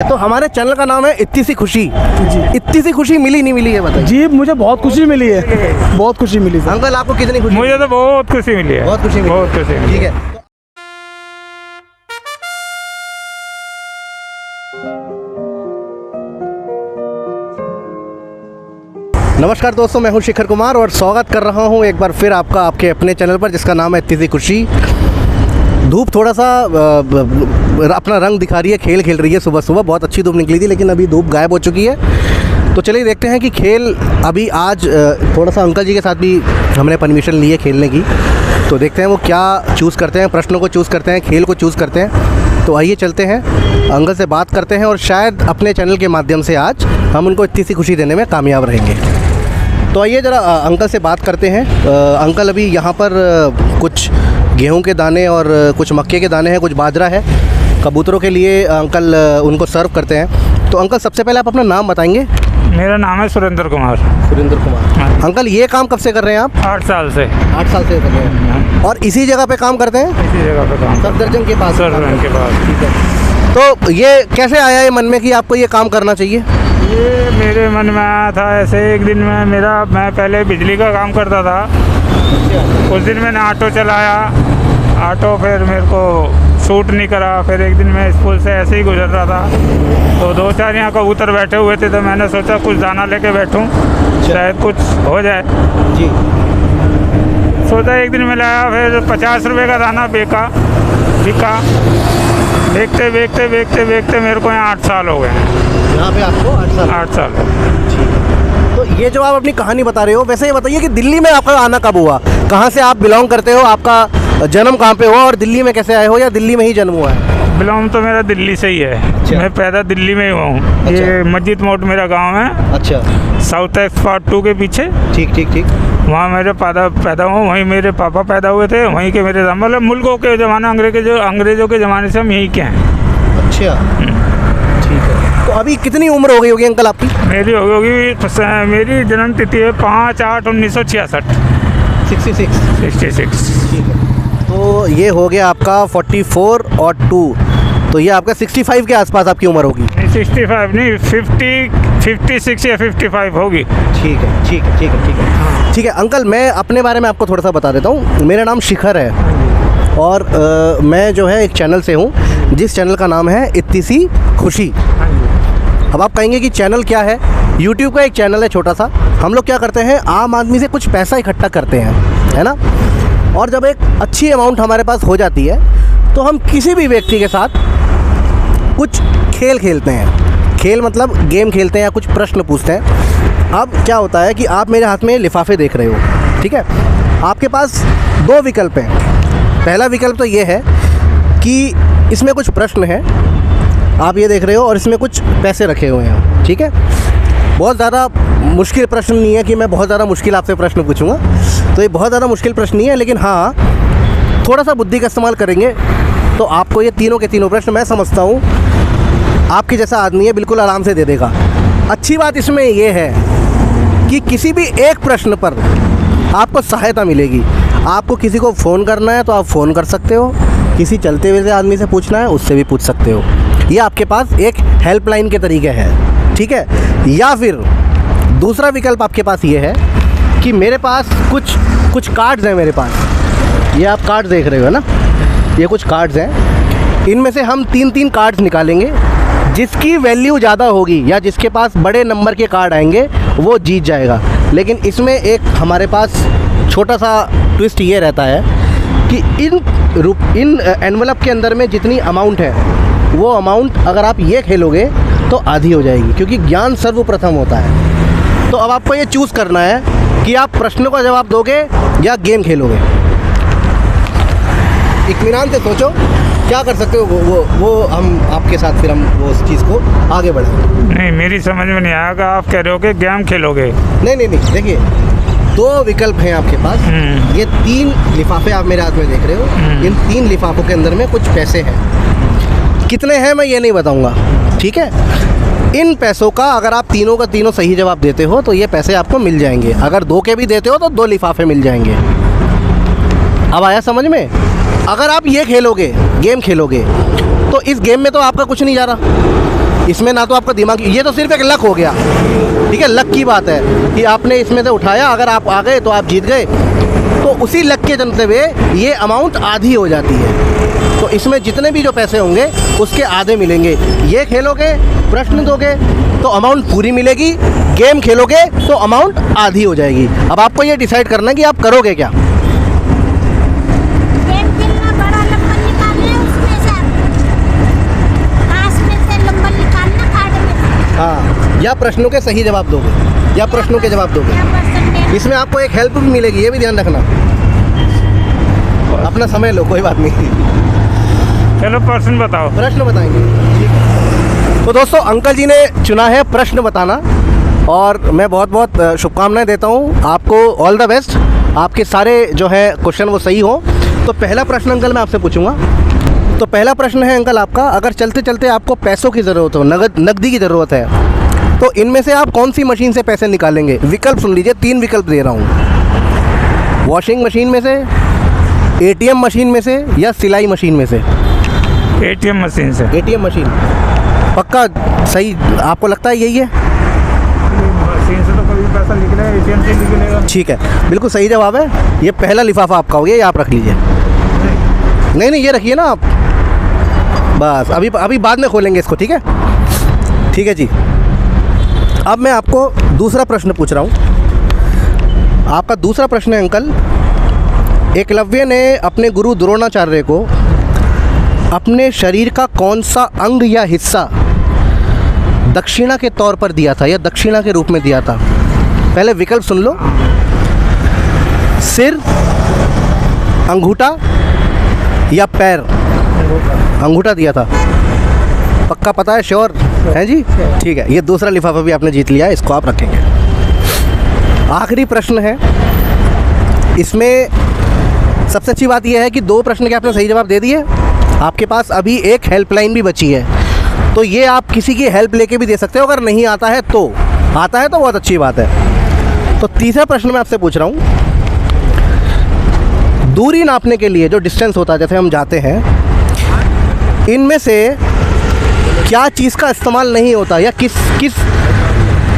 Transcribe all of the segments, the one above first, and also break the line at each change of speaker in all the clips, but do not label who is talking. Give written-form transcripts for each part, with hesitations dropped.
तो हमारे चैनल का नाम है इत्ती सी खुशी जी। इत्ती सी खुशी मिली नहीं मिली है बताइए
जी। मुझे बहुत खुशी मिली है, बहुत खुशी मिली सर।
अंकल आपको कितनी खुशी?
मुझे तो बहुत खुशी मिली है,
बहुत खुशी मिली।
बहुत खुशी मिली।
ठीक है। नमस्कार दोस्तों, मैं हूं शिखर कुमार और स्वागत कर रहा हूं एक बार फिर आपका आपके अपने चैनल पर जिसका नाम है इत्ती सी खुशी। धूप थोड़ा सा अपना रंग दिखा रही है, खेल खेल रही है। सुबह सुबह बहुत अच्छी धूप निकली थी लेकिन अभी धूप गायब हो चुकी है। तो चलिए देखते हैं कि खेल अभी आज थोड़ा सा अंकल जी के साथ भी हमने परमिशन ली है खेलने की। तो देखते हैं वो क्या चूज़ करते हैं, प्रश्नों को चूज़ करते हैं, खेल को चूज़ करते हैं। तो आइए चलते हैं, अंकल से बात करते हैं और शायद अपने चैनल के माध्यम से आज हम उनको इतनी सी खुशी देने में कामयाब रहेंगे। तो आइए ज़रा अंकल से बात करते हैं। अंकल अभी यहाँ पर कुछ गेहूं के दाने और कुछ मक्के के दाने हैं, कुछ बाजरा है, कबूतरों के लिए अंकल उनको सर्व करते हैं। तो अंकल सबसे पहले आप अपना नाम बताएंगे?
मेरा नाम है सुरेंद्र कुमार।
सुरेंद्र कुमार। अंकल ये काम कब से कर रहे हैं आप?
8 साल से।
8 साल से कर रहे हैं और इसी जगह पे काम करते हैं?
इसी जगह पे काम।
सफदरजंग के पास?
सफदरजंग के पास।
ठीक है। तो ये कैसे आया ये मन में कि आपको ये काम करना चाहिए?
ये मेरे मन में आया था ऐसे एक दिन में मैं पहले बिजली का काम करता था। उस दिन मैंने ऑटो चलाया, ऑटो फिर मेरे को सूट नहीं करा। फिर एक दिन मैं स्कूल से ऐसे ही गुजर रहा था तो 2-4 यहाँ कबूतर बैठे हुए थे तो मैंने सोचा कुछ दाना लेके बैठूं, शायद कुछ हो जाए
जी।
सोचा एक दिन मैं लाया, फिर 50 रुपये का दाना बिका। बेचते मेरे को यहाँ 8 साल हो गए हैं।
यहाँ पे आपको 8 साल?
8 साल।
तो ये जो आप अपनी कहानी बता रहे हो, वैसे ये बताइए कि दिल्ली में आपका आना कब हुआ? कहाँ से आप बिलोंग करते हो? आपका जन्म कहाँ पे हुआ और दिल्ली में कैसे आए हो या दिल्ली में ही जन्म हुआ है?
बिलोंग तो मेरा दिल्ली से ही है।
अच्छा।
मैं पैदा दिल्ली में ही हुआ हूँ।
अच्छा।
ये मस्जिद मोड़ मेरा गांव है।
अच्छा।
साउथ एक्स पार्ट 2 के पीछे।
ठीक ठीक ठीक।
वहाँ मेरे पैदा हुआ, वहीं मेरे पापा पैदा हुए थे, वहीं के मेरे मतलब मुल्कों के ज़माने अंग्रेज़ों के ज़माने से हम यहीं के हैं।
अच्छा ठीक है। तो अभी कितनी उम्र हो गई होगी अंकल आपकी?
मेरी मेरी जन्म तिथि है 5/8/1966।
66।
66।
ठीक है। तो ये हो गया आपका 44 और 2, तो ये आपका 65 के आसपास आपकी उम्र होगी।
65 नहीं, 56 या 55 होगी।
ठीक है ठीक है ठीक है ठीक है ठीक है। अंकल मैं अपने बारे में आपको थोड़ा सा बता देता हूँ। मेरा नाम शिखर है और मैं जो है एक चैनल से हूँ जिस चैनल का नाम है इत्ती सी खुशी। अब आप कहेंगे कि चैनल क्या है? यूट्यूब का एक चैनल है छोटा सा। हम लोग क्या करते हैं, आम आदमी से कुछ पैसा इकट्ठा करते हैं, है ना। और जब एक अच्छी अमाउंट हमारे पास हो जाती है तो हम किसी भी व्यक्ति के साथ कुछ खेल खेलते हैं। खेल मतलब गेम खेलते हैं या कुछ प्रश्न पूछते हैं। अब क्या होता है कि आप मेरे हाथ में लिफाफे देख रहे हो, ठीक है। आपके पास 2 विकल्प हैं। पहला विकल्प तो ये है कि इसमें कुछ प्रश्न है, आप ये देख रहे हो, और इसमें कुछ पैसे रखे हुए हैं, ठीक है। बहुत ज़्यादा मुश्किल प्रश्न नहीं है कि मैं बहुत ज़्यादा मुश्किल आपसे प्रश्न पूछूंगा, तो ये बहुत ज़्यादा मुश्किल प्रश्न नहीं है, लेकिन हाँ थोड़ा सा बुद्धि का इस्तेमाल करेंगे तो आपको ये तीनों के तीनों प्रश्न, मैं समझता हूँ आपके जैसा आदमी है, बिल्कुल आराम से दे देगा। अच्छी बात इसमें ये है कि किसी भी एक प्रश्न पर आपको सहायता मिलेगी। आपको किसी को फ़ोन करना है तो आप फ़ोन कर सकते हो, किसी चलते हुए आदमी से पूछना है उससे भी पूछ सकते हो। ये आपके पास एक हेल्पलाइन के तरीके है, ठीक है। या फिर दूसरा विकल्प आपके पास ये है कि मेरे पास कुछ कार्ड्स हैं मेरे पास। ये आप कार्ड्स देख रहे हो ना, ये कुछ कार्ड्स हैं। इनमें से हम 3-3 कार्ड्स निकालेंगे। जिसकी वैल्यू ज़्यादा होगी या जिसके पास बड़े नंबर के कार्ड आएंगे वो जीत जाएगा। लेकिन इसमें एक हमारे पास छोटा सा ट्विस्ट ये रहता है कि इन एनवलप के अंदर में जितनी अमाउंट है वो अमाउंट अगर आप ये खेलोगे तो आधी हो जाएगी, क्योंकि ज्ञान सर्वप्रथम होता है। तो अब आपको ये चूज़ करना है कि आप प्रश्नों का जवाब दोगे या गेम खेलोगे। इत्मीनान से सोचो क्या कर सकते हो, वो हम आपके साथ फिर हम वो उस चीज़ को आगे बढ़ाएंगे।
नहीं, मेरी समझ में नहीं आया कि आप कह रहे हो कि गेम खेलोगे।
नहीं, देखिए 2 विकल्प हैं आपके पास। ये 3 लिफाफे आप मेरे हाथ में देख रहे हो। इन 3 लिफाफों के अंदर में कुछ पैसे हैं। कितने हैं मैं ये नहीं बताऊंगा, ठीक है। इन पैसों का अगर आप तीनों का तीनों सही जवाब देते हो तो ये पैसे आपको मिल जाएंगे। अगर 2 के भी देते हो तो 2 लिफाफे मिल जाएंगे। अब आया समझ में? अगर आप ये खेलोगे, गेम खेलोगे, तो इस गेम में तो आपका कुछ नहीं जा रहा, इसमें ना तो आपका दिमाग, ये तो सिर्फ एक लक हो गया, ठीक है, लक की बात है कि आपने इसमें से उठाया, अगर आप आ गए तो आप जीत गए। तो उसी लक के चलते हुए ये अमाउंट आधी हो जाती है। तो इसमें जितने भी जो पैसे होंगे उसके आधे मिलेंगे। ये खेलोगे, प्रश्न दोगे तो अमाउंट पूरी मिलेगी, गेम खेलोगे तो अमाउंट आधी हो जाएगी। अब आपको ये डिसाइड करना है कि आप करोगे क्या।
गेम खेलना, बड़ा नंबर निकालना है, उसमें से पास में से नंबर निकालना कार्ड में से।
हाँ, या प्रश्नों के सही जवाब दोगे, या प्रश्नों के जवाब दोगे।
क्या परसेंटेज?
इसमें आपको एक हेल्प भी मिलेगी, ये भी ध्यान रखना। अपना समय लो, कोई बात नहीं,
चलो प्रश्न बताओ।
प्रश्न बताएंगे। तो दोस्तों, अंकल जी ने चुना है प्रश्न बताना, और मैं बहुत बहुत शुभकामनाएं देता हूं आपको, ऑल द बेस्ट। आपके सारे जो है क्वेश्चन वो सही हो। तो पहला प्रश्न अंकल मैं आपसे पूछूंगा। तो पहला प्रश्न है अंकल आपका, अगर चलते चलते आपको पैसों की ज़रूरत हो, नकदी की ज़रूरत है, तो इनमें से आप कौन सी मशीन से पैसे निकालेंगे? विकल्प सुन लीजिए, 3 विकल्प दे रहा हूँ। वॉशिंग मशीन में से, एटीएम मशीन में से, या सिलाई मशीन में से?
एटीएम मशीन से।
एटीएम मशीन पक्का सही आपको लगता है यही है?
मशीन से तो कभी पैसा निकलेगा, एटीएम से निकलेगा।
ठीक है, बिल्कुल सही जवाब है। ये पहला लिफाफा आपका हो गया, ये आप रख लीजिए। नहीं नहीं, ये रखिए ना आप, बस अभी बाद में खोलेंगे इसको, ठीक है? ठीक है जी। अब मैं आपको दूसरा प्रश्न पूछ रहा हूँ। आपका दूसरा प्रश्न है अंकल, एकलव्य ने अपने गुरु द्रोणाचार्य को अपने शरीर का कौन सा अंग या हिस्सा दक्षिणा के तौर पर दिया था, या दक्षिणा के रूप में दिया था? पहले विकल्प सुन लो। सिर, अंगूठा, या पैर? अंगूठा दिया था, पक्का पता है, श्योर है जी? ठीक है, ये दूसरा लिफाफा भी आपने जीत लिया, इसको आप रखेंगे। आखिरी प्रश्न है, इसमें सबसे अच्छी बात यह है कि 2 प्रश्न के आपने सही जवाब दे दिए। आपके पास अभी एक हेल्पलाइन भी बची है, तो ये आप किसी की हेल्प लेके भी दे सकते हो। अगर नहीं आता है तो, आता है तो बहुत अच्छी बात है। तो तीसरा प्रश्न मैं आपसे पूछ रहा हूँ, दूरी नापने के लिए जो डिस्टेंस होता है, जैसे हम जाते हैं, इनमें से क्या चीज़ का इस्तेमाल नहीं होता, या किस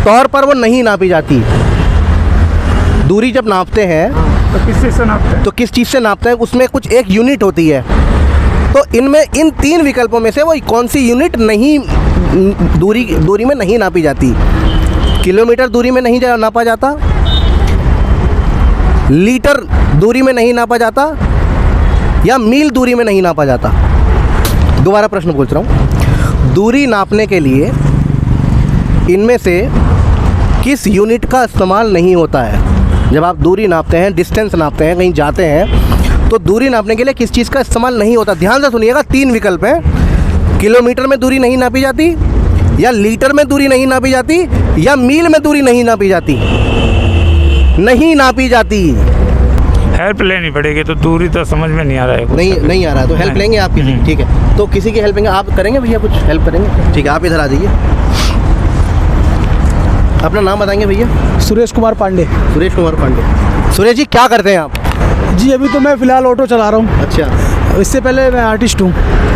तौर पर वो नहीं नापी जाती? दूरी जब नापते हैं
तो किस चीज़ से नापते हैं?
तो किस चीज़ से नापते हैं? उसमें कुछ एक यूनिट होती है। तो इनमें, इन 3 विकल्पों में से वो कौन सी यूनिट नहीं, दूरी में नहीं नापी जाती? किलोमीटर दूरी में नहीं नापा जाता, लीटर दूरी में नहीं नापा जाता, या मील दूरी में नहीं नापा जाता? दोबारा प्रश्न पूछ रहा हूँ, दूरी नापने के लिए इनमें से किस यूनिट का इस्तेमाल नहीं होता है? जब आप दूरी नापते हैं, डिस्टेंस नापते हैं, कहीं जाते हैं, तो दूरी नापने के लिए किस चीज़ का इस्तेमाल नहीं होता? ध्यान से सुनिएगा, 3 विकल्प हैं। किलोमीटर में दूरी नहीं नापी जाती, या लीटर में दूरी नहीं नापी जाती, या मील में दूरी नहीं नापी जाती? नहीं नापी जाती।
हेल्प लेनी पड़ेगी, तो दूरी तो समझ में नहीं आ रहा है कुछ।
नहीं आ रहा है, तो हेल्प लेंगे आप किसी? ठीक है, तो किसी की हेल्प लेंगे, आप करेंगे भैया, कुछ हेल्प करेंगे? ठीक है, आप इधर आ जाइए। अपना नाम बताएंगे भैया?
सुरेश कुमार पांडे।
सुरेश कुमार पांडे। सुरेश जी, क्या करते हैं आप?
जी अभी तो मैं फ़िलहाल ऑटो चला रहा हूँ।
अच्छा,
इससे पहले मैं आर्टिस्ट हूँ।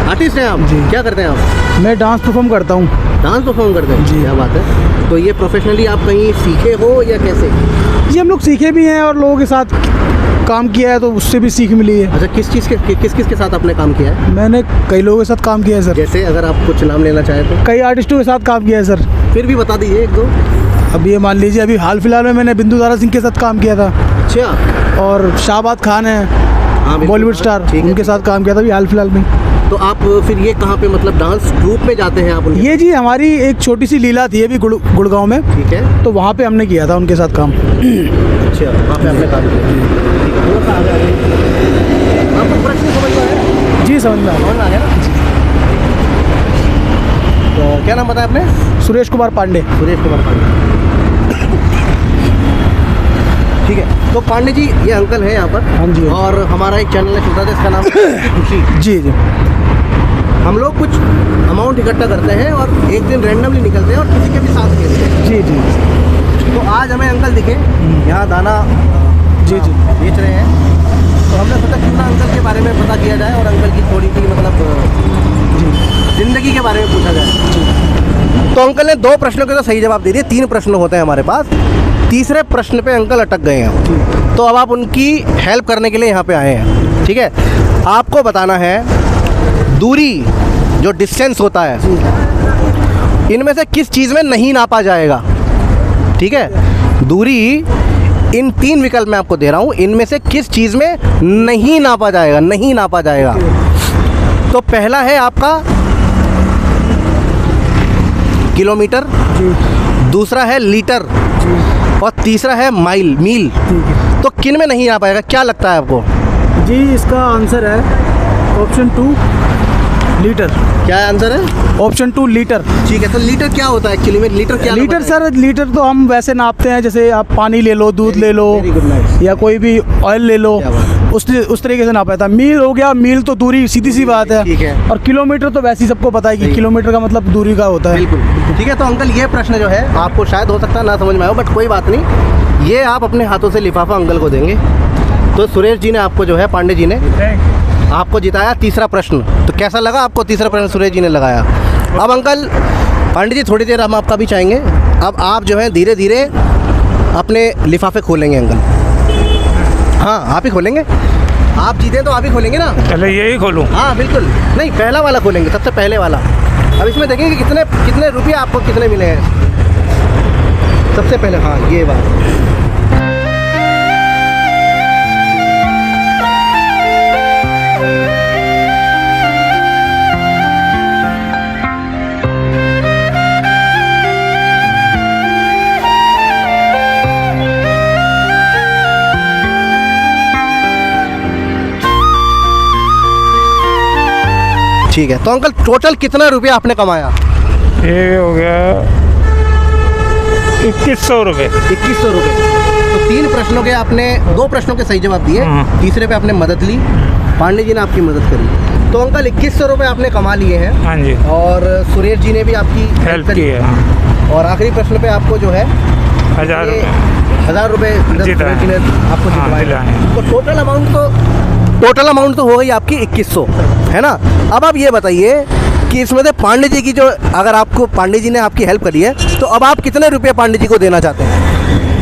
आर्टिस्ट हैं आप
जी।
क्या करते हैं आप?
मैं डांस परफॉर्म करता हूँ।
डांस परफॉर्म करते हैं
जी।
क्या बात है। तो ये प्रोफेशनली आप कहीं सीखे हो या कैसे?
जी हम लोग सीखे भी हैं और लोगों के साथ काम किया है, तो उससे भी सीख मिली है।
अच्छा, किस के साथ आपने काम किया है?
मैंने कई लोगों के साथ काम किया है सर।
जैसे अगर आप कुछ नाम लेना चाहें तो?
कई आर्टिस्टों के साथ काम किया है सर।
फिर भी बता दीजिए 1-2।
अब ये मान लीजिए, अभी हाल फिलहाल में मैंने बिंदु दारा सिंह के साथ काम किया था,
अच्छा,
और शाहबाद खान है
हाँ, बिल्कुल।
बॉलीवुड स्टार,
ठीक है।
उनके साथ काम किया था अभी हाल फिलहाल में।
तो आप फिर ये कहाँ पे, मतलब डांस ग्रुप में जाते हैं आप उनके?
ये जी हमारी एक छोटी सी लीला थी अभी गुड़गांव में,
ठीक है,
तो वहाँ पे हमने किया था उनके साथ काम।
अच्छा, वहाँ पे आपने काम किया। ठीक है, थोड़ा सा आगे आ जाइए। आपको प्रश्न समझ में आया?
जी समझ में आ
समझ में आ गया ना? तो क्या नाम बताया आपने?
गया। सुरेश कुमार पांडे।
सुरेश कुमार पांडे। ठीक है, तो पांडे जी ये अंकल है यहाँ पर।
हाँ जी।
और हमारा एक चैनल है छोटा सा, इसका नाम है खुशी।
जी जी।
हम लोग कुछ अमाउंट इकट्ठा करते हैं और एक दिन रैंडमली निकलते हैं और किसी के भी साथ खेलते हैं।
जी जी।
तो आज हमें अंकल दिखे यहाँ दाना
जी जी।
बेच रहे हैं, तो हमने सोचा क्यों ना अंकल के बारे में पता किया जाए और अंकल की थोड़ी सी मतलब
जी
ज़िंदगी के बारे में पूछा जाए। तो अंकल ने 2 प्रश्नों के तो सही जवाब दे दिए, 3 प्रश्न होते हैं हमारे पास। तीसरे प्रश्न पे अंकल अटक गए हैं, तो अब आप उनकी हेल्प करने के लिए यहाँ पे आए हैं। ठीक है, आपको बताना है दूरी जो डिस्टेंस होता है इनमें से किस चीज़ में नहीं नापा जाएगा। ठीक है, दूरी इन 3 विकल्प मैं आपको दे रहा हूँ, इनमें से किस चीज़ में नहीं नापा जाएगा, नहीं नापा जाएगा। तो पहला है आपका किलोमीटर, दूसरा है लीटर और तीसरा है माइल, मील। तो किन में नहीं आ पाएगा, क्या लगता है आपको?
जी इसका आंसर है ऑप्शन 2 लीटर।
क्या आंसर है?
Option 2 litre.
ठीक है, तो लीटर क्या होता है एक्चुअली में? लीटर क्या
लीटर सर, लीटर तो हम वैसे नापते हैं, जैसे आप पानी ले लो, दूध ले लो,
Very good, nice.
या कोई भी ऑयल ले लो,
क्या बात
उस तरीके से नापा था। मील हो गया, मील तो दूरी, सीधी सी बात है।
ठीक है।
और किलोमीटर तो वैसे ही सबको पता है कि
सही।
किलोमीटर का मतलब दूरी का होता है।
बिल्कुल। ठीक है, तो अंकल ये प्रश्न जो है आपको शायद हो सकता है ना समझ में आए, बट कोई बात नहीं, ये आप अपने हाथों से लिफाफा अंकल को देंगे। तो सुरेश जी ने आपको जो है, पांडे जी ने आपको जिताया तीसरा प्रश्न। तो कैसा लगा आपको तीसरा प्रश्न सुरेश जी ने लगाया? अब अंकल पांडे जी थोड़ी देर हम आपका भी चाहेंगे, अब आप जो है धीरे धीरे अपने लिफाफे खोलेंगे अंकल। हाँ, आप ही खोलेंगे, आप जीते तो आप ही खोलेंगे ना?
पहले यही खोलूँ?
हाँ बिल्कुल, नहीं पहला वाला खोलेंगे, सबसे पहले वाला। अब इसमें देखेंगे कितने कितने रुपये आपको कितने मिले हैं सबसे पहले। हाँ, ये बात। ठीक है, तो अंकल टोटल कितना रुपया आपने कमाया?
ये हो गया 2100 रुपये।
2100 रुपये। तो 3 प्रश्नों के आपने 2 प्रश्नों के सही जवाब दिए,
हाँ।
तीसरे पे आपने मदद ली, पांडे जी ने आपकी मदद करी। तो अंकल 2100 रुपये आपने कमा लिए हैं।
हाँ जी,
और सुरेश जी ने भी आपकी
हेल्प की है। हाँ।
और आखिरी प्रश्न पे आपको जो है
1000
ये
रुपये
1000 रुपये
जीता है।
सुरेश जी ने आपको
हाँ,
जितवाए।
दिलाए।
तो टोटल अमाउंट तो हो गई आपकी 2100, है ना? अब आप ये बताइए कि इसमें से पांडे जी की जो, अगर आपको पांडे जी ने आपकी हेल्प करी है, तो अब आप कितने रुपये पांडे जी को देना चाहते हैं?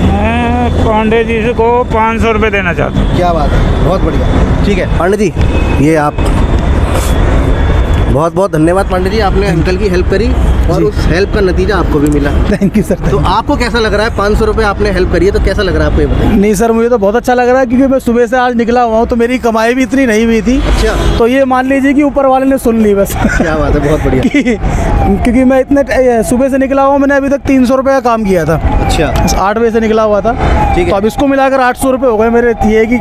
मैं पांडे जी को 500 रुपये देना चाहता हूँ।
क्या बात है, बहुत बढ़िया। ठीक है पांडे जी, ये आप बहुत बहुत धन्यवाद पांडे जी, आपने अंकल की हेल्प करी और उस हेल्प का नतीजा आपको भी मिला।
Thank you sir.
तो आपको कैसा लग रहा है? 500 रुपये आपने हेल्प करी है, तो कैसा लग रहा है आपको, ये बताइए।
नहीं सर, मुझे तो बहुत अच्छा लग रहा है, क्योंकि मैं सुबह से आज निकला हुआ हूँ, तो मेरी कमाई भी इतनी नहीं हुई थी।
अच्छा,
तो ये मान लीजिए कि ऊपर वाले ने सुन ली बस।
क्या बात है, बहुत बढ़िया।
क्योंकि मैं इतने सुबह से निकला हुआ, मैंने अभी तक 300 रुपये का काम किया था।
अच्छा,
8 बजे से निकला हुआ था।
ठीक है।
तो अब इसको मिलाकर 800 रुपये हो गए मेरे। ये कि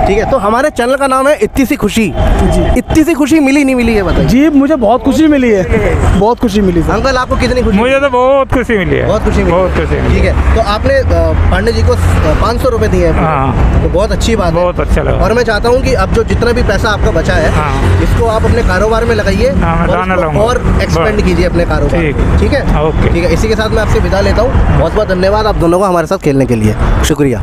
ठीक है, तो हमारे चैनल का नाम है इत्ती सी खुशी।
जी।
इत्ती सी खुशी मिली नहीं मिली है बताइए।
जी मुझे बहुत खुशी मिली है, बहुत खुशी मिली सर।
अंकल आपको कितनी खुशी?
मुझे तो बहुत खुशी मिली है।
बहुत खुशी मिली।
बहुत खुशी मिली।
ठीक है, तो आपने पांडे जी को 500 रुपये दिए हैं।
हाँ।
तो बहुत अच्छी बात है।
बहुत अच्छा लगा।
और मैं चाहता हूँ कि अब जो जितना भी पैसा आपका बचा है,
हाँ।
इसको आप अपने कारोबार में लगाइए
हाँ, मैं
और
दाना
उसको
लाऊंगा।
और एक्सपेंड कीजिए अपने कारोबार। ठीक है,
ओके।
ठीक है। इसी के साथ मैं आपसे विदा लेता हूँ। बहुत बहुत धन्यवाद आप दोनों को हमारे साथ खेलने के लिए। शुक्रिया।